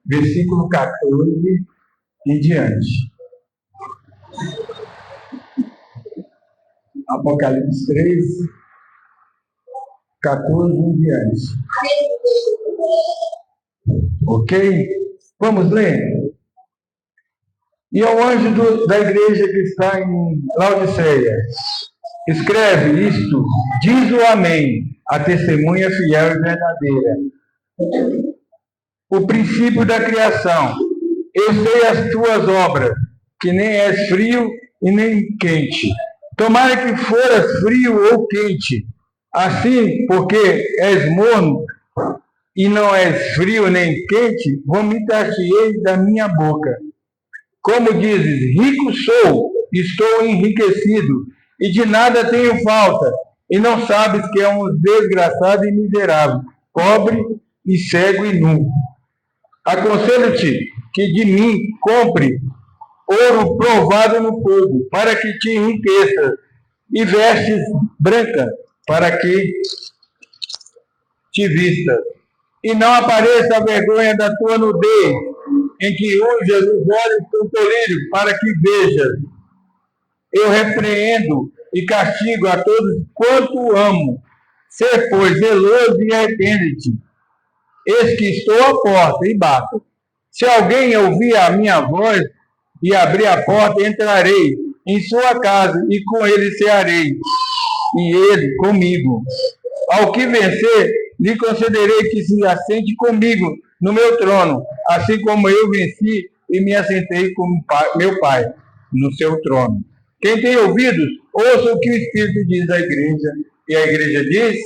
versículo 14 em diante. Apocalipse 3, 14 em diante. Ok? Vamos ler? E ao anjo da igreja que está em Laodiceia, escreve isto, diz o Amém, a testemunha fiel e verdadeira. O princípio da criação. Eu sei as tuas obras, que nem és frio e nem quente. Tomara que foras frio ou quente. Assim, porque és morno e não és frio nem quente, vomitar-te-ei da minha boca. Como dizes, rico sou, estou enriquecido, e de nada tenho falta, e não sabes que é um desgraçado e miserável, pobre e cego e nu. Aconselho-te que de mim compre ouro provado no fogo, para que te enriqueças, e vestes brancas, para que te vistas, e não apareça a vergonha da tua nudez, em que unjas os olhos com colírio, para que vejas. Eu repreendo e castigo a todos quanto amo. Sê, pois, zeloso e arrepende-te. Eis que estou à porta e bato. Se alguém ouvir a minha voz e abrir a porta, entrarei em sua casa e com ele cearei, e ele comigo. Ao que vencer, lhe concederei que se assente comigo no meu trono, assim como eu venci e me assentei com meu Pai no seu trono. Quem tem ouvidos, ouça o que o Espírito diz à igreja. E a igreja diz: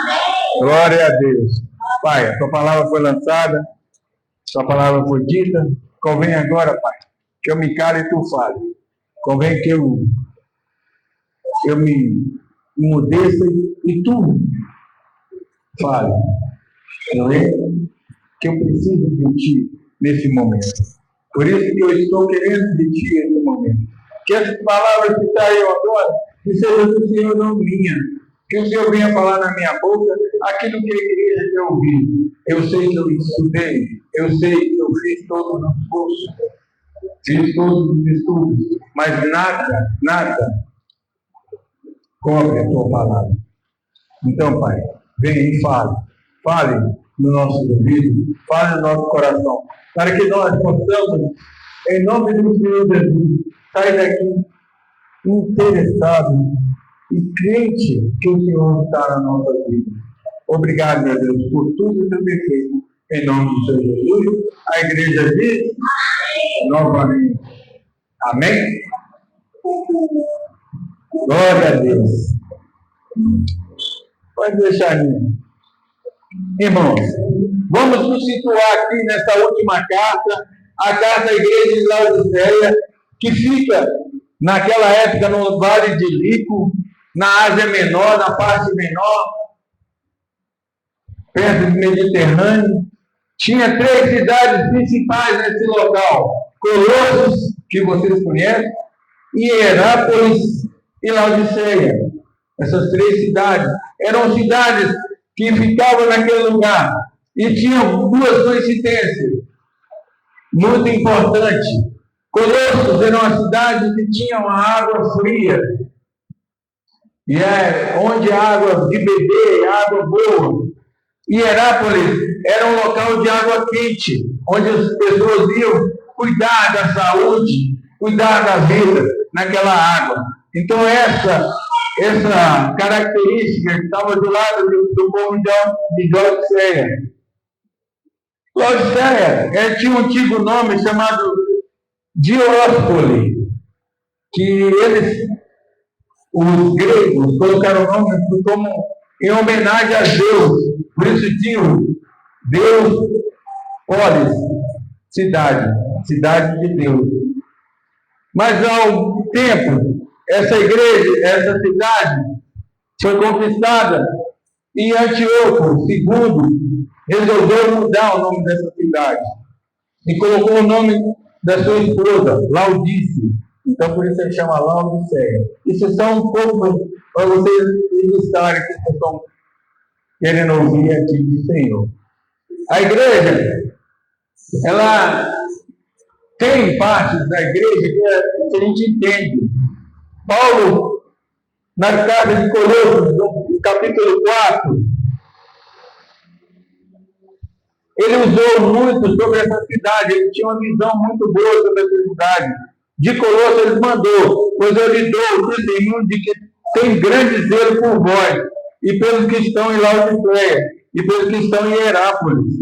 Amém. Glória a Deus. Pai, a tua palavra foi lançada, a tua palavra foi dita. Convém agora, Pai, que eu me cale e tu fale. Convém que eu me emudeça e tu fale. Não é? Que eu preciso de ti nesse momento. Por isso que eu estou querendo de ti nesse momento. Que as palavras que saíram agora, que sejam do Senhor, não minha. Que o Senhor venha falar na minha boca aquilo que a igreja quer ouvir. Eu sei que eu estudei, eu sei que eu fiz todos os cursos, fiz todos os estudos, mas nada cobre a tua palavra. Então, Pai, venha e fale. Fale no nosso ouvido, fale no nosso coração, para que nós possamos, em nome do Senhor Jesus, sair daqui interessado e crente que o Senhor está na nossa vida. Obrigado, meu Deus, por tudo que eu tenho feito, em nome do Senhor Jesus. A igreja diz novamente. Amém? Glória a Deus. Pode deixar aí. Irmãos, vamos nos situar aqui nessa última carta, a carta à igreja de Laodiceia, que fica naquela época no Vale de Lico, na Ásia Menor, na parte menor, perto do Mediterrâneo. Tinha 3 cidades principais nesse local: Colossos, que vocês conhecem, Hierápolis e Laodiceia. Essas 3 cidades eram cidades que ficavam naquele lugar e tinham 2 coincidências muito importantes. Colossos era uma cidade que tinha uma água fria, e onde a água de beber, água boa. Hierápolis era um local de água quente, onde as pessoas iam cuidar da saúde, cuidar da vida naquela água. Então essa característica estava do lado do povo de Laodiceia. Laodiceia tinha um antigo nome chamado Dióspole, que eles, os gregos, colocaram o nome como em homenagem a Deus. Por isso tinha Deus, Polis, cidade de Deus. Mas ao tempo, essa igreja, essa cidade foi conquistada e Antíoco II resolveu mudar o nome dessa cidade e colocou o nome da sua esposa, Laodice. Então por isso ele chama Laodiceia. Isso é só um pouco para vocês ilustrarem que vocês estão querendo ouvir aqui do Senhor. A igreja ela tem partes da igreja que a gente entende. Paulo, na carta de Colossos, no capítulo 4, ele usou muito sobre essa cidade, ele tinha uma visão muito boa sobre essa cidade. De Colossos ele mandou, pois eu lhe dou o testemunho de que tem grande zelo por vós, e pelos que estão em Laodiceia, e pelos que estão em Hierápolis.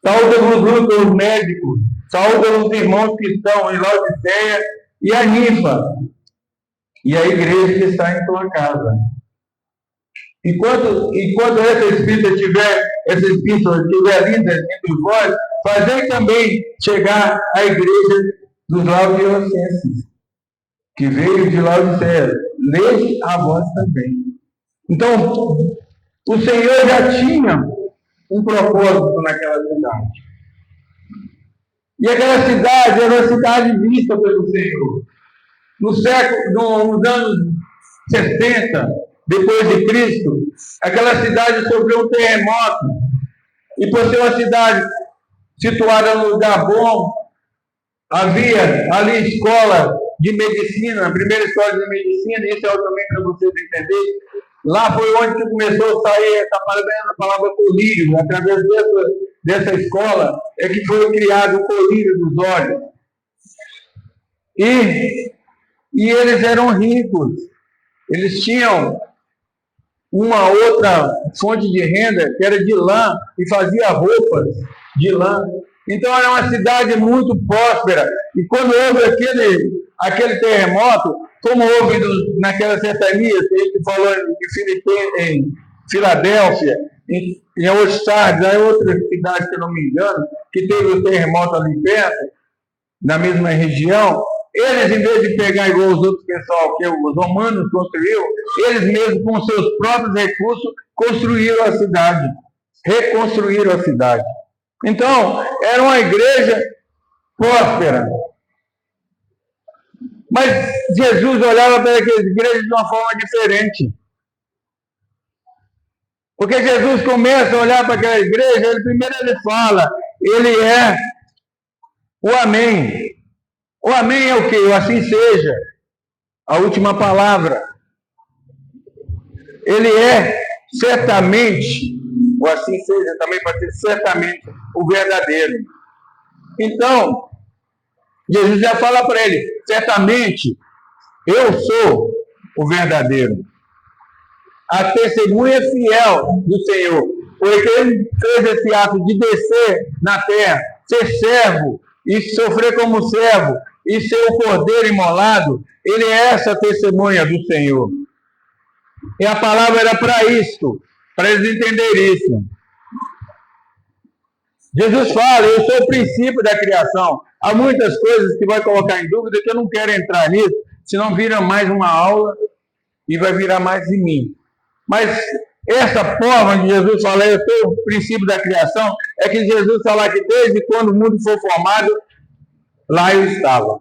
Saúda-vos os médicos, saúda os irmãos que estão em Laodiceia e a Ninfa, e a igreja que está em tua casa. Enquanto essa epístola estiver linda entre vós, fazei também chegar à igreja dos Laodicenses, que veio de Laodiceia. Lede a vós também. Então, o Senhor já tinha um propósito naquela cidade. E aquela cidade era uma cidade vista pelo Senhor. Nos anos 60, depois de Cristo, aquela cidade sofreu um terremoto. E por ser uma cidade situada num lugar bom, havia ali escola de medicina, a primeira escola de medicina, isso é também para vocês entenderem. Lá foi onde começou a sair essa palavra colírio. Através dessa escola é que foi criado o colírio dos olhos. E eles eram ricos. Eles tinham uma outra fonte de renda, que era de lã, e fazia roupas de lã. Então era uma cidade muito próspera. E quando houve aquele terremoto, como houve naquela cercania, que a gente falou em Filadélfia, em Ostard, em outra cidade, se eu não me engano, que teve o terremoto ali perto, na mesma região, eles, em vez de pegar igual os outros pessoal, que os romanos construíram, eles mesmos, com seus próprios recursos, construíram a cidade, reconstruíram a cidade. Então, era uma igreja próspera. Mas Jesus olhava para aquelas igrejas de uma forma diferente. Porque Jesus começa a olhar para aquela igreja, primeiro ele fala, ele é o Amém. O Amém é o quê? O assim seja. A última palavra. Ele é certamente, o assim seja também pode ser certamente o verdadeiro. Então, Jesus já fala para ele, certamente, eu sou o verdadeiro. A testemunha fiel do Senhor. Porque ele fez esse ato de descer na terra, ser servo, e sofrer como servo, e ser o cordeiro imolado, ele é essa testemunha do Senhor. E a palavra era para isso, para eles entenderem isso. Jesus fala, eu sou o princípio da criação. Há muitas coisas que vai colocar em dúvida que eu não quero entrar nisso, senão vira mais uma aula e vai virar mais de mim. Mas essa forma de Jesus falar, eu sou o princípio da criação, é que Jesus fala que desde quando o mundo foi formado, lá eu estava.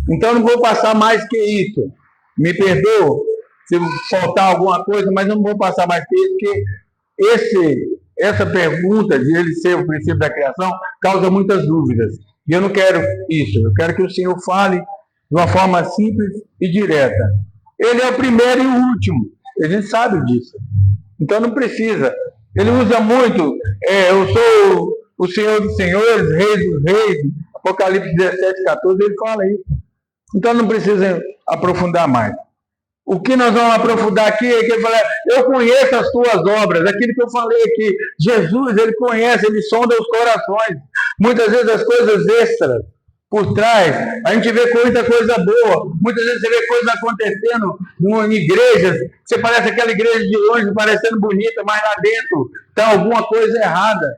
Então não vou passar mais que isso. Me perdoa se faltar alguma coisa, mas não vou passar mais que isso, porque essa pergunta de ele ser o princípio da criação causa muitas dúvidas. E eu não quero isso. Eu quero que o Senhor fale de uma forma simples e direta. Ele é o primeiro e o último. A gente sabe disso. Então não precisa. Ele usa muito, eu sou o Senhor dos senhores, Rei dos reis, Apocalipse 17, 14, ele fala isso. Então não precisa aprofundar mais. O que nós vamos aprofundar aqui é que ele fala, eu conheço as tuas obras, aquilo que eu falei aqui. Jesus, ele conhece, ele sonda os corações. Muitas vezes as coisas extras por trás, a gente vê muita coisa boa. Muitas vezes você vê coisas acontecendo em igrejas, você parece aquela igreja de longe parecendo bonita, mas lá dentro está alguma coisa errada.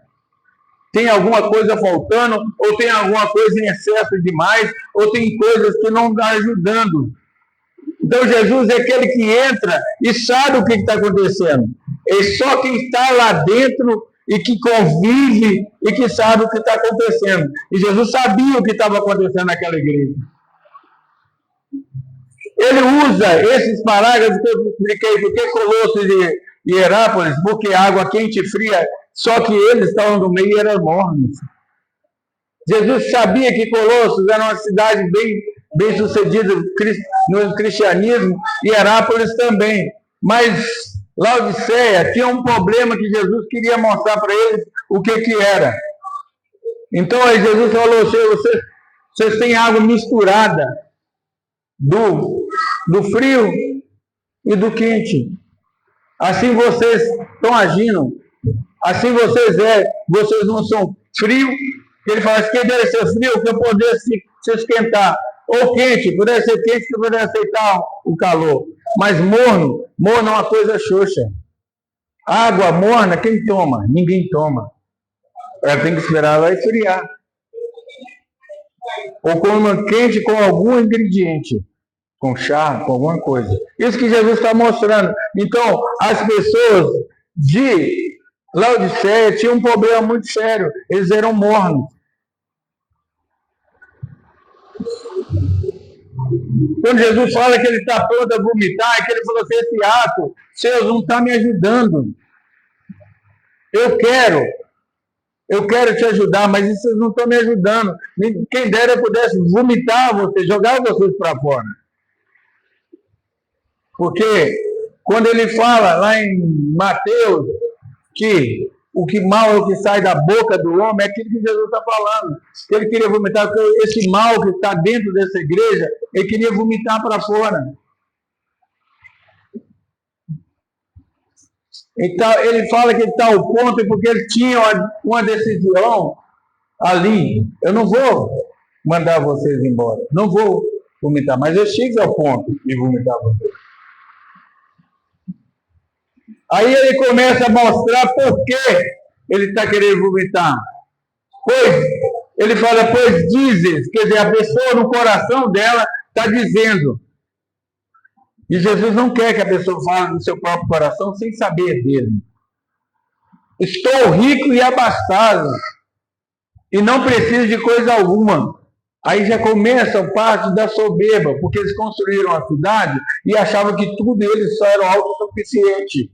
Tem alguma coisa faltando, ou tem alguma coisa em excesso demais, ou tem coisas que não estão ajudando. Então Jesus é aquele que entra e sabe o que está acontecendo. É só quem está lá dentro e que convive e que sabe o que está acontecendo. E Jesus sabia o que estava acontecendo naquela igreja. Ele usa esses parágrafos que eu expliquei, porque Colossos e Hierápolis, porque água quente e fria Só que eles estavam no meio e eram mornos. Jesus sabia que Colossos era uma cidade bem sucedida no cristianismo, e Herápolis também. Mas Laodiceia tinha um problema que Jesus queria mostrar para eles o que era. Então aí Jesus falou: vocês têm água misturada do frio e do quente. Assim vocês estão agindo. Assim vocês não são frio. Ele fala: se deve ser frio, para poder se esquentar. Ou quente, puder ser quente, para poder aceitar o calor. Mas morno é uma coisa xoxa. Água morna, quem toma? Ninguém toma. Ela tem que esperar ela esfriar. Ou como quente com algum ingrediente. Com chá, com alguma coisa. Isso que Jesus está mostrando. Então, as pessoas de Laodiceia tinham um problema muito sério. Eles eram mornos. Quando Jesus fala que ele está pronto a vomitar, é que ele falou assim: esse ato, Deus não está me ajudando. Eu quero te ajudar, mas vocês não estão me ajudando. Quem dera eu pudesse vomitar vocês, jogar vocês para fora. Porque quando ele fala lá em Mateus que o que mal é o que sai da boca do homem, é aquilo que Jesus está falando. Ele queria vomitar, porque esse mal que está dentro dessa igreja, ele queria vomitar para fora. Então, ele fala que está ao ponto, porque ele tinha uma decisão ali. Eu não vou mandar vocês embora, não vou vomitar, mas eu chego ao ponto de vomitar vocês. Aí ele começa a mostrar por que ele está querendo vomitar. Pois, ele fala: pois dizes, quer dizer, a pessoa no coração dela está dizendo. E Jesus não quer que a pessoa fale do seu próprio coração sem saber dele. Estou rico e abastado, e não preciso de coisa alguma. Aí já começa o parte da soberba, porque eles construíram a cidade e achavam que tudo eles só eram autossuficiente.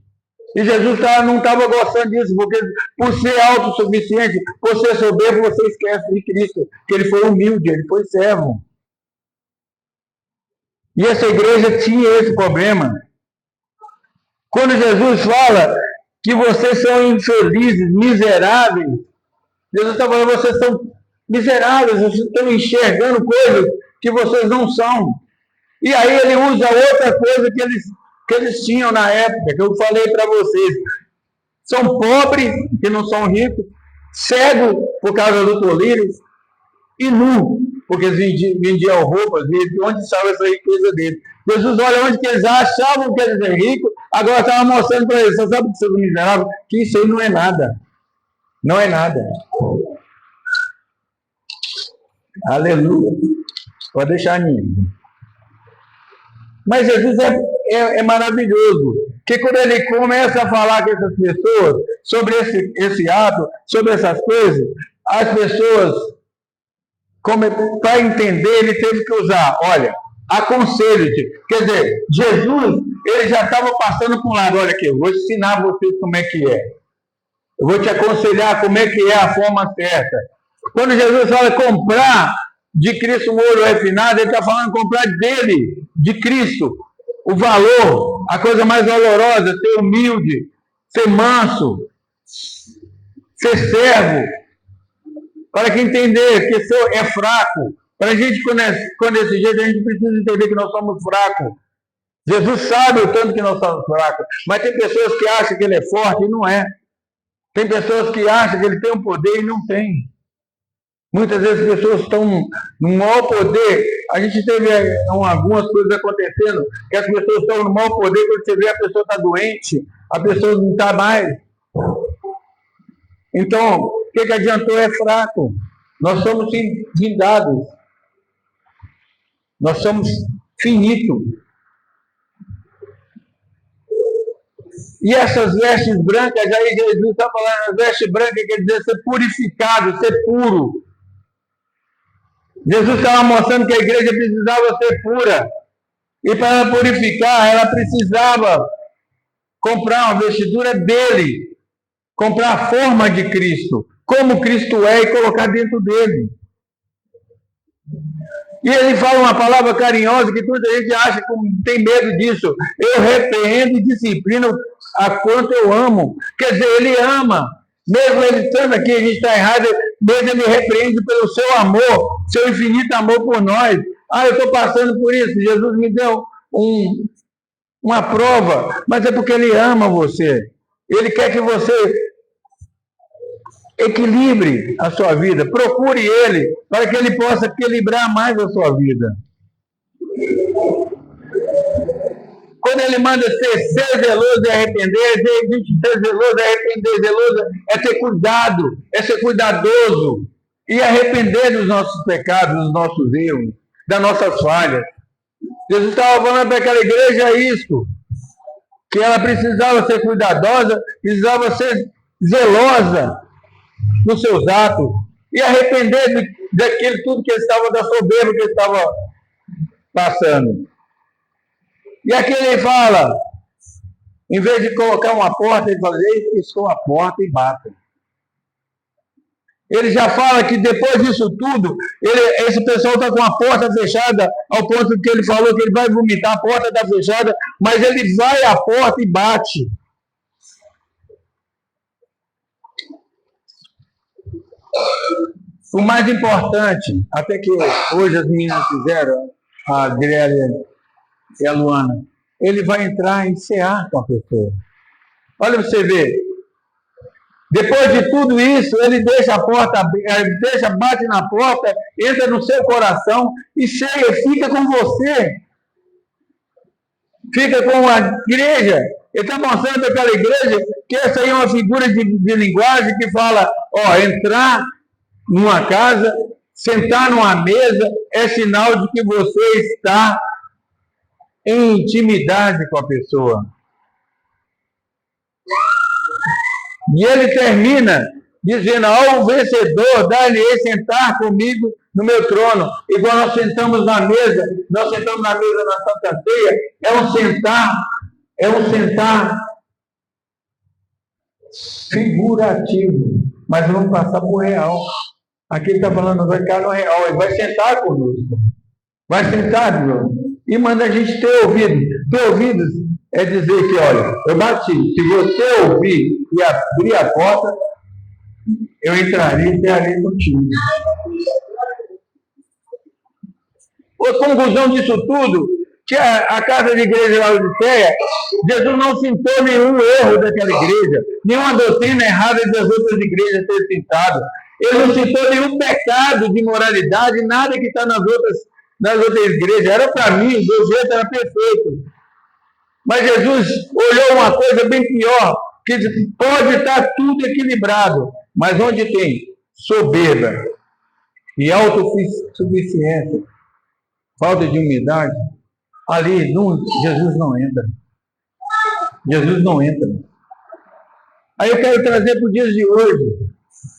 E Jesus não estava gostando disso, porque por ser autossuficiente, por ser soberbo, você esquece de Cristo, que ele foi humilde, ele foi servo. E essa igreja tinha esse problema. Quando Jesus fala que vocês são infelizes, miseráveis, Jesus está falando: vocês são miseráveis, vocês estão enxergando coisas que vocês não são. E aí ele usa outra coisa que eles tinham na época, que eu falei para vocês. São pobres, que não são ricos, cegos por causa do colírio, e nu, porque eles vendiam roupas, e onde estava essa riqueza deles. Jesus olha onde que eles achavam que eles eram ricos, agora estava mostrando para eles: você sabe que vocês são miseráveis? Que isso aí não é nada. Não é nada. Aleluia. Pode deixar nisso. Mas Jesus é maravilhoso, que quando ele começa a falar com essas pessoas sobre esse ato, sobre essas coisas, as pessoas, para entender, ele teve que usar: olha, aconselho-te. Quer dizer, Jesus, ele já estava passando por um lado: olha aqui, eu vou ensinar vocês como é que é. Eu vou te aconselhar como é que é a forma certa. Quando Jesus fala comprar de Cristo um ouro refinado, ele está falando comprar dele, de Cristo, o valor, a coisa mais valorosa: ser humilde, ser manso, ser servo. Para que entender que é fraco. Para a gente, quando é desse jeito, a gente precisa entender que nós somos fracos. Jesus sabe o tanto que nós somos fracos. Mas tem pessoas que acham que ele é forte e não é. Tem pessoas que acham que ele tem um poder e não tem. Muitas vezes as pessoas estão no maior poder. A gente teve algumas coisas acontecendo, que as pessoas estão no maior poder, quando você vê a pessoa está doente, a pessoa não está mais. Então, o que adiantou? É fraco. Nós somos findados. Nós somos finitos. E essas vestes brancas, aí Jesus está falando: as vestes brancas quer dizer ser purificado, ser puro. Jesus estava mostrando que a igreja precisava ser pura. E para ela purificar, ela precisava comprar uma vestidura dele. comprar a forma de Cristo, como Cristo é, e colocar dentro dele. E ele fala uma palavra carinhosa que muita gente acha que tem medo disso. Eu repreendo e disciplino a quanto eu amo. Quer dizer, ele ama. Mesmo ele estando aqui, a gente está errado, mesmo ele repreende pelo seu amor, seu infinito amor por nós. Eu estou passando por isso. Jesus me deu uma prova, mas é porque ele ama você. Ele quer que você equilibre a sua vida, procure ele, para que ele possa equilibrar mais a sua vida. Quando ele manda ser zeloso e arrepender, ser zeloso e arrepender, zeloso é ter cuidado, é ser cuidadoso e arrepender dos nossos pecados, dos nossos erros, das nossas falhas. Jesus estava falando para aquela igreja isso, que ela precisava ser cuidadosa, precisava ser zelosa nos seus atos e arrepender daquilo tudo que ele estava, da soberba que ele estava passando. E aqui ele fala, em vez de colocar uma porta, ele fala, ei, piscou a porta e bata. Ele já fala que depois disso tudo, esse pessoal está com a porta fechada, ao ponto que ele falou que ele vai vomitar, a porta está fechada, mas ele vai à porta e bate. O mais importante, até que hoje as meninas fizeram, a Adriele e a Luana, ele vai entrar e cear com a pessoa. Olha você ver. Depois de tudo isso, ele deixa a porta, bate na porta, entra no seu coração e ceia, fica com você. Fica com a igreja. Ele está mostrando para aquela igreja que essa aí é uma figura de linguagem que fala, entrar numa casa, sentar numa mesa, é sinal de que você está em intimidade com a pessoa. E ele termina dizendo, ao vencedor, dá-lhe sentar comigo no meu trono. Igual nós sentamos na mesa na Santa Ceia, é um sentar figurativo, mas vamos passar por real. Aqui ele está falando, vai ficar no real, ele vai sentar conosco. Vai sentar, meu, e manda a gente ter ouvido. Ter ouvidos é dizer que, olha, eu bati. Se você ouvir e abrir a porta, eu entrarei e cearei contigo. A conclusão disso tudo, que a casa de igreja de Laodiceia, Jesus não sentou nenhum erro daquela igreja, nenhuma doutrina errada das outras igrejas ter sentado. Ele não citou nenhum pecado de moralidade, nada que está nas outras igrejas. Era para mim, do jeito era perfeito. Mas Jesus olhou uma coisa bem pior, que pode estar tudo equilibrado, mas onde tem soberba e autossuficiência, falta de humildade, ali Jesus não entra. Jesus não entra. Aí eu quero trazer para os dias de hoje.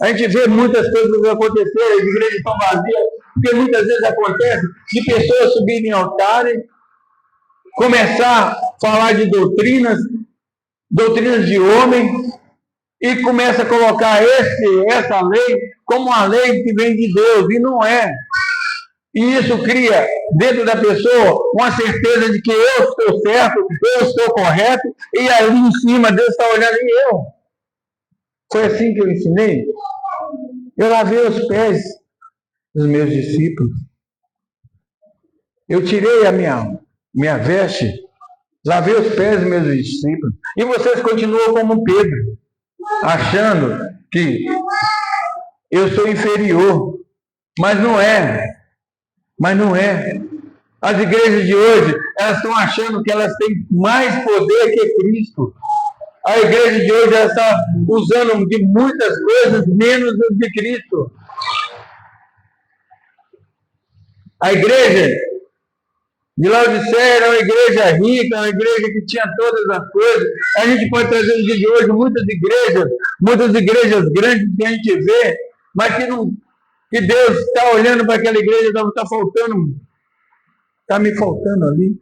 A gente vê muitas coisas acontecer, as igrejas estão vazias, porque muitas vezes acontece de pessoas subirem em altares, começar a falar de doutrinas de homem, e começa a colocar essa lei como uma lei que vem de Deus, e não é. E isso cria dentro da pessoa uma certeza de que eu estou certo, eu estou correto, e ali em cima Deus está olhando e eu. Foi assim que eu ensinei. Eu lavei os pés dos meus discípulos. Eu tirei a minha veste, lavei os pés dos meus discípulos. E vocês continuam como Pedro, achando que eu sou inferior. Mas não é. As igrejas de hoje, elas estão achando que elas têm mais poder que Cristo. A igreja de hoje está usando de muitas coisas menos de Cristo. A igreja de Laodiceia era uma igreja rica, uma igreja que tinha todas as coisas. A gente pode trazer no dia de hoje muitas igrejas grandes que a gente vê, mas que Deus está olhando para aquela igreja, está faltando, está me faltando ali.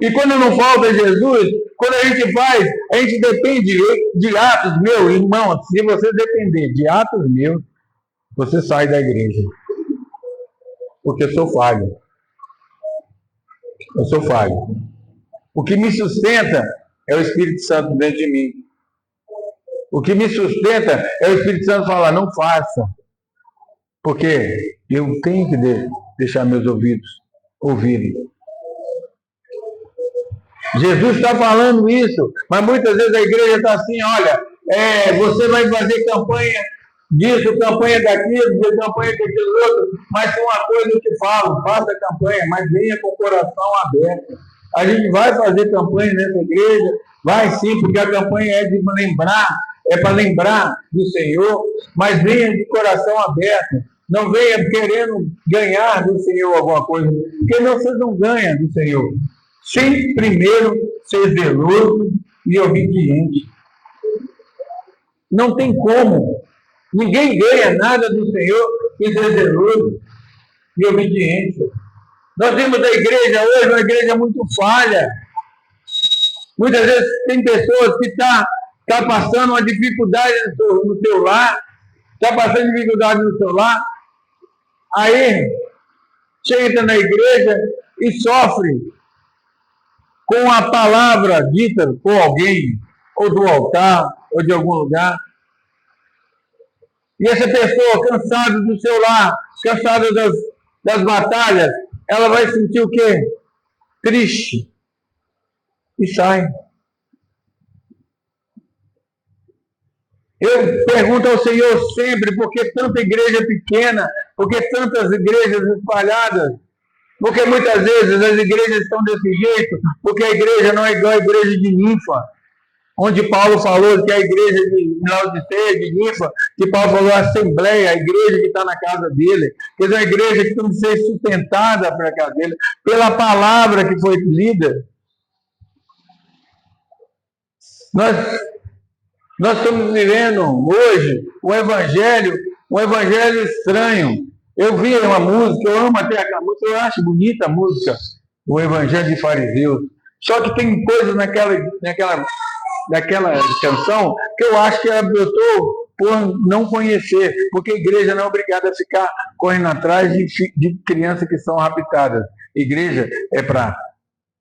E quando não falta Jesus, quando a gente faz, a gente depende de atos, meu irmão. Se você depender de atos meus, você sai da igreja. Porque eu sou falho. Eu sou falho. O que me sustenta é o Espírito Santo dentro de mim. O que me sustenta é o Espírito Santo falar, não faça. Porque eu tenho que deixar meus ouvidos ouvirem. Jesus está falando isso, mas muitas vezes a igreja está assim, olha, você vai fazer campanha disso, campanha daquilo, campanha daquilo outro, mas tem uma coisa que eu te falo, faça campanha, mas venha com o coração aberto. A gente vai fazer campanha nessa igreja, vai sim, porque a campanha é de lembrar, é para lembrar do Senhor, mas venha de coração aberto. Não venha querendo ganhar do Senhor alguma coisa, porque vocês não ganham do Senhor. Sem primeiro ser zeloso e obediente. Não tem como. Ninguém ganha nada do Senhor sem ser zeloso e obediente. Nós vimos a igreja hoje, uma igreja muito falha. Muitas vezes tem pessoas que estão passando uma dificuldade no seu lar, está passando dificuldade no seu lar, aí chega na igreja e sofre com a palavra dita por alguém, ou do altar, ou de algum lugar. E essa pessoa, cansada do seu lar, cansada das batalhas, ela vai sentir o quê? Triste. E sai. Eu pergunto ao Senhor sempre, por que tanta igreja pequena? Por que tantas igrejas espalhadas? Porque muitas vezes as igrejas estão desse jeito, porque a igreja não é igual a igreja de Ninfa, onde Paulo falou que a igreja de Laodiceia, de Ninfa, que Paulo falou a assembleia, a igreja que está na casa dele, que é uma igreja que tem que ser sustentada para a casa dele, pela palavra que foi lida. Nós estamos vivendo hoje um evangelho estranho. Eu vi uma música, eu amo até aquela música, eu acho bonita a música, o Evangelho de Fariseus. Só que tem coisas naquela canção que eu acho que eu estou por não conhecer, porque a igreja não é obrigada a ficar correndo atrás de crianças que são raptadas. A igreja é para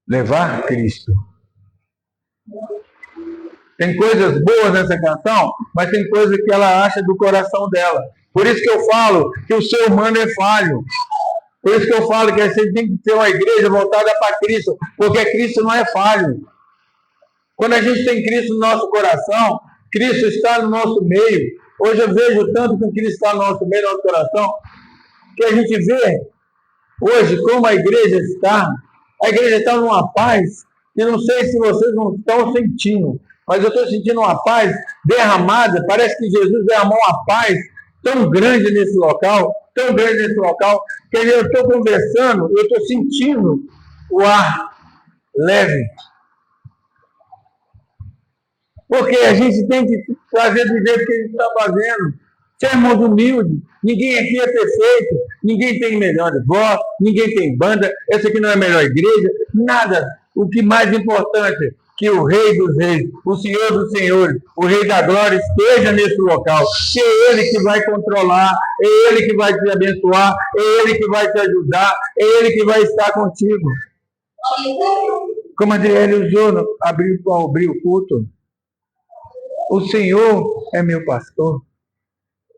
levar Cristo. Tem coisas boas nessa canção, mas tem coisas que ela acha do coração dela. Por isso que eu falo que o ser humano é falho. Por isso que eu falo que você tem que ter uma igreja voltada para Cristo, porque Cristo não é falho. Quando a gente tem Cristo no nosso coração, Cristo está no nosso meio. Hoje eu vejo tanto que Cristo está no nosso meio, no nosso coração, que a gente vê hoje como a igreja está. A igreja está numa paz que não sei se vocês não estão sentindo, mas eu estou sentindo uma paz derramada. Parece que Jesus derramou uma paz tão grande nesse local, que eu estou conversando, eu estou sentindo o ar leve. Porque a gente tem que fazer do jeito que a gente está fazendo. Sermos humildes. Ninguém aqui é perfeito. Ninguém tem melhor voz, ninguém tem banda. Essa aqui não é a melhor igreja. Nada. O que mais importante que o Rei dos Reis, o Senhor dos Senhores, o Rei da Glória esteja nesse local. Que é Ele que vai controlar, é Ele que vai te abençoar, é Ele que vai te ajudar, é Ele que vai estar contigo. Como a Adriele usou, abriu o culto. O Senhor é meu pastor.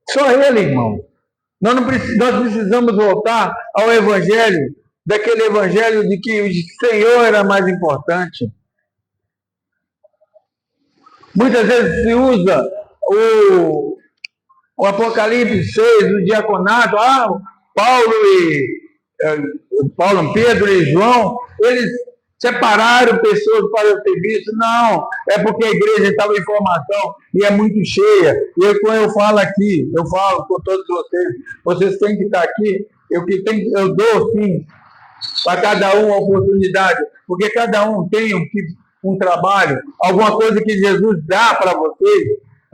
Só Ele, irmão. Nós precisamos voltar ao Evangelho, daquele Evangelho de que o Senhor era mais importante. Muitas vezes se usa o Apocalipse 6, o diaconato, Paulo, Pedro e João, eles separaram pessoas para o serviço. Não, é porque a igreja estava em formação e é muito cheia. E quando eu falo aqui, eu falo com todos vocês têm que estar aqui, eu dou sim para cada um a oportunidade, porque cada um tem um trabalho, alguma coisa que Jesus dá para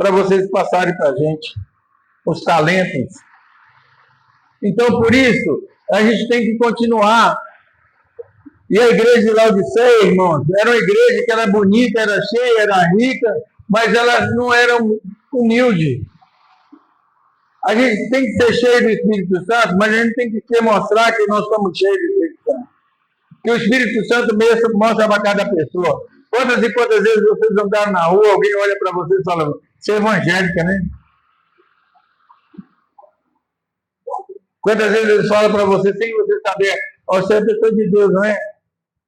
vocês passarem para a gente, os talentos. Então, por isso, a gente tem que continuar E a igreja de Laodiceia, irmãos, era uma igreja que era bonita, era cheia, era rica, mas ela não era humilde. A gente tem que ser cheio do Espírito Santo, mas a gente tem que mostrar que nós somos cheios do Espírito Santo. Que o Espírito Santo mesmo mostra para cada pessoa. Quantas e quantas vezes vocês andaram na rua, alguém olha para vocês e fala, você é evangélica, né? Quantas vezes eles falam para você, sem você saber, você é pessoa de Deus, não é?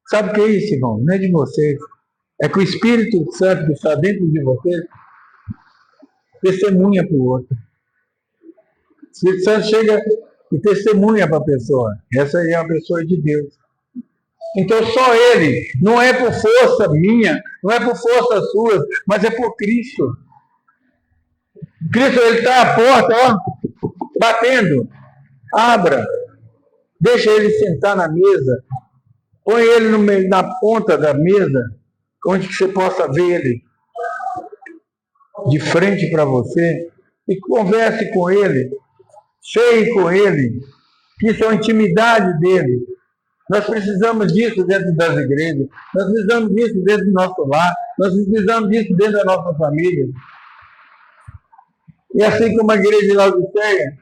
Sabe o que é isso, irmão? Não é de vocês. É que o Espírito Santo que está dentro de vocês testemunha para o outro. O Espírito Santo chega e testemunha para a pessoa. Essa aí é uma pessoa de Deus. Então só Ele, não é por força minha, não é por força sua, mas é por Cristo. Cristo, Ele está à porta, ó, batendo. Abra, deixa Ele sentar na mesa, põe Ele no meio, na ponta da mesa, onde você possa ver Ele de frente para você e converse com Ele, cheie com Ele, que isso é a intimidade dele. Nós precisamos disso dentro das igrejas, nós precisamos disso dentro do nosso lar, nós precisamos disso dentro da nossa família. E assim como a igreja de Laodiceia,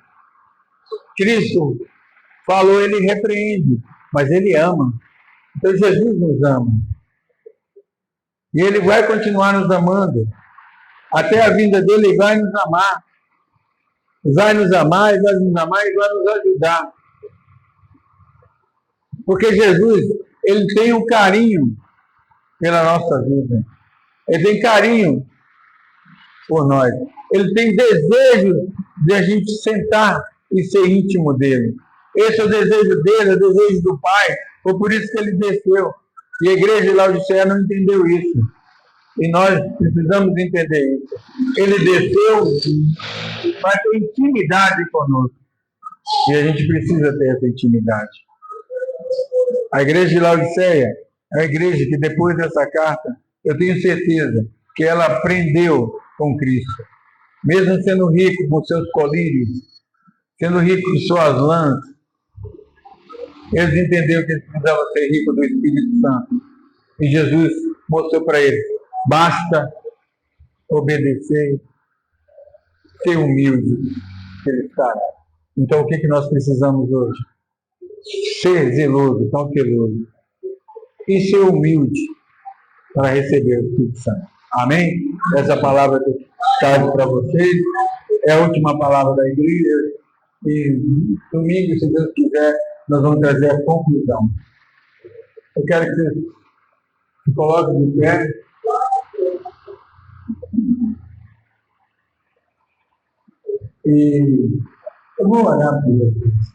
Cristo falou, Ele repreende, mas Ele ama. Então Jesus nos ama. E Ele vai continuar nos amando. Até a vinda dele, Ele vai nos amar. Vai nos amar, e vai nos amar, e vai nos ajudar. Porque Jesus, Ele tem um carinho pela nossa vida. Ele tem carinho por nós. Ele tem desejo de a gente sentar e ser íntimo dele. Esse é o desejo dele, é o desejo do Pai. Foi por isso que Ele desceu. E a igreja de Laodiceia não entendeu isso. E nós precisamos entender isso. Ele desceu para ter intimidade conosco. E a gente precisa ter essa intimidade. A igreja de Laodiceia é a igreja que depois dessa carta, eu tenho certeza que ela aprendeu com Cristo. Mesmo sendo rico com seus colírios, sendo rico com suas lãs, eles entenderam que eles precisavam ser ricos do Espírito Santo. E Jesus mostrou para eles, basta obedecer, ser humilde, que eles sabem. Então o que nós precisamos hoje? Ser zeloso, cauteloso e ser humilde para receber o Espírito Santo. Amém? Essa palavra que eu trago para vocês é a última palavra da igreja e domingo, se Deus quiser, nós vamos trazer a conclusão. Eu quero que você se coloque de pé. E eu vou orar por vocês.